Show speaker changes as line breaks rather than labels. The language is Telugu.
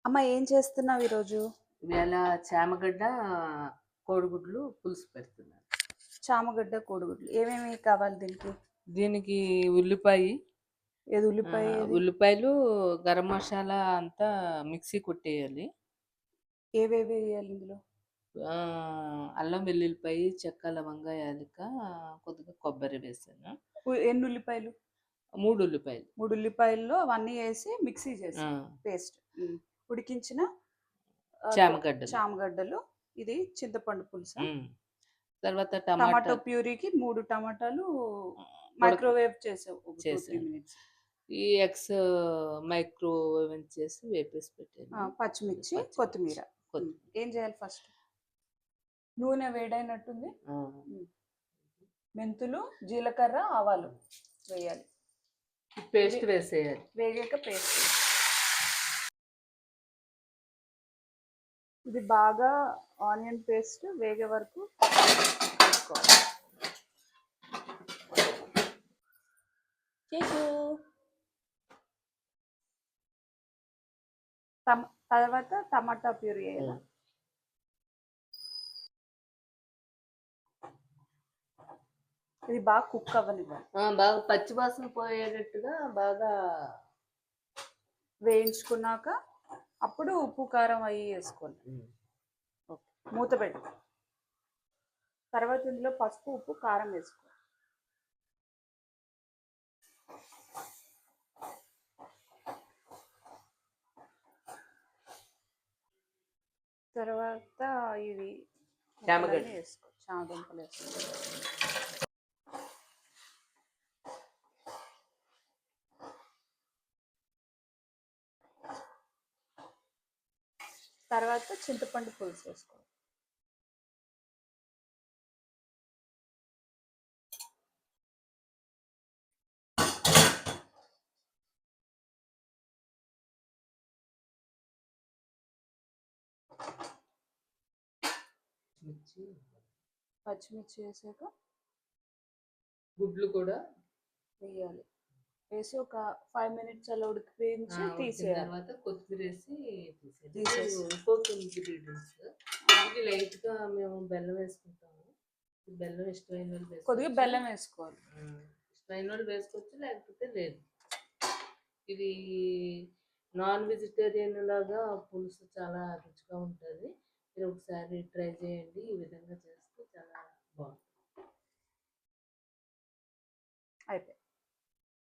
అమ్మ ఏం చేస్తున్నావు ఈరోజు?
ఇవాళ చామగడ్డ కోడిగుడ్లు పులుసు పెడుతున్నాను.
చామగడ్డ కోడిగుడ్లు ఏమేమి కావాలి దీనికి?
దీనికి ఉల్లిపాయ,
ఏది ఉల్లిపాయ ఏది?
ఉల్లిపాయలు, గరం మసాలా అంతా మిక్సీ కొట్టేయాలి.
ఏవేవి వేయాలి ఇందులో?
అల్లం వెల్లుల్లిపాయ, చెక్క, లవంగ, యాలక, కొద్దిగా కొబ్బరి వేసాను.
ఎన్ని ఉల్లిపాయలు?
3 ఉల్లిపాయలు.
3 ఉల్లిపాయల్లో అవన్నీ వేసి మిక్సీ చేసి పేస్ట్. ఉడికించిన చామగడ్డలు. ఇది చింతపండు పులుసు.
తర్వాత
టమాటో ప్యూరీకి 3 టమాటాలు మైక్రోవేవ్ చేసావు.
ఈ ఎగ్స్ మైక్రోవేవ్ చేసి వేపేసి పెట్టాను.
పచ్చిమిర్చి, కొత్తిమీర. ఏం చేయాలి ఫస్ట్? నూనె వేడైనట్టుంది. మెంతులు, జీలకర్ర, ఆవాలు వేయాలి.
పేస్ట్ వేసేయాలి.
వేగాక పేస్ట్. ఇది బాగా ఆనియన్ పేస్ట్ వేగే వరకు వేసుకోవాలి. తర్వాత టమాటా ప్యూరీ వేయాలి. ఇది బాగా కుక్ అవ్వనివ్వాలి.
బాగా పచ్చివాసన పోయేటట్టుగా బాగా
వేయించుకున్నాక అప్పుడు ఉప్పు కారం అవి వేసుకోవాలి. మూత పెట్టు. తర్వాత ఇందులో పసుపు, ఉప్పు, కారం వేసుకోవాలి. తర్వాత ఇవి వేసుకో. చామదుంపలు వేసుకో. తర్వాత చింతపండు పులుసు వేసుకోవాలి. పచ్చిమిర్చి వేసాక
గుడ్లు కూడా
వేయాలి. వేసి ఒక 5 minutes అలా ఉడికించి తీసేయాలి.
తర్వాత కొత్తిమీర వేసి తీసేసి ఇది లైట్గా మేము బెల్లం వేసుకుంటాము. బెల్లం ఇష్టమైన వాళ్ళు
కొద్దిగా బెల్లం వేసుకోవాలి.
ఇష్టమైన వాళ్ళు వేసుకోవచ్చు, లేకపోతే లేదు. ఇది నాన్ వెజిటేరియన్ లాగా పులుసు చాలా రుచిగా ఉంటుంది. మీరు ఒకసారి ట్రై చేయండి. ఈ విధంగా చేస్తే చాలా బాగుంటుంది.
అయిపోయింది.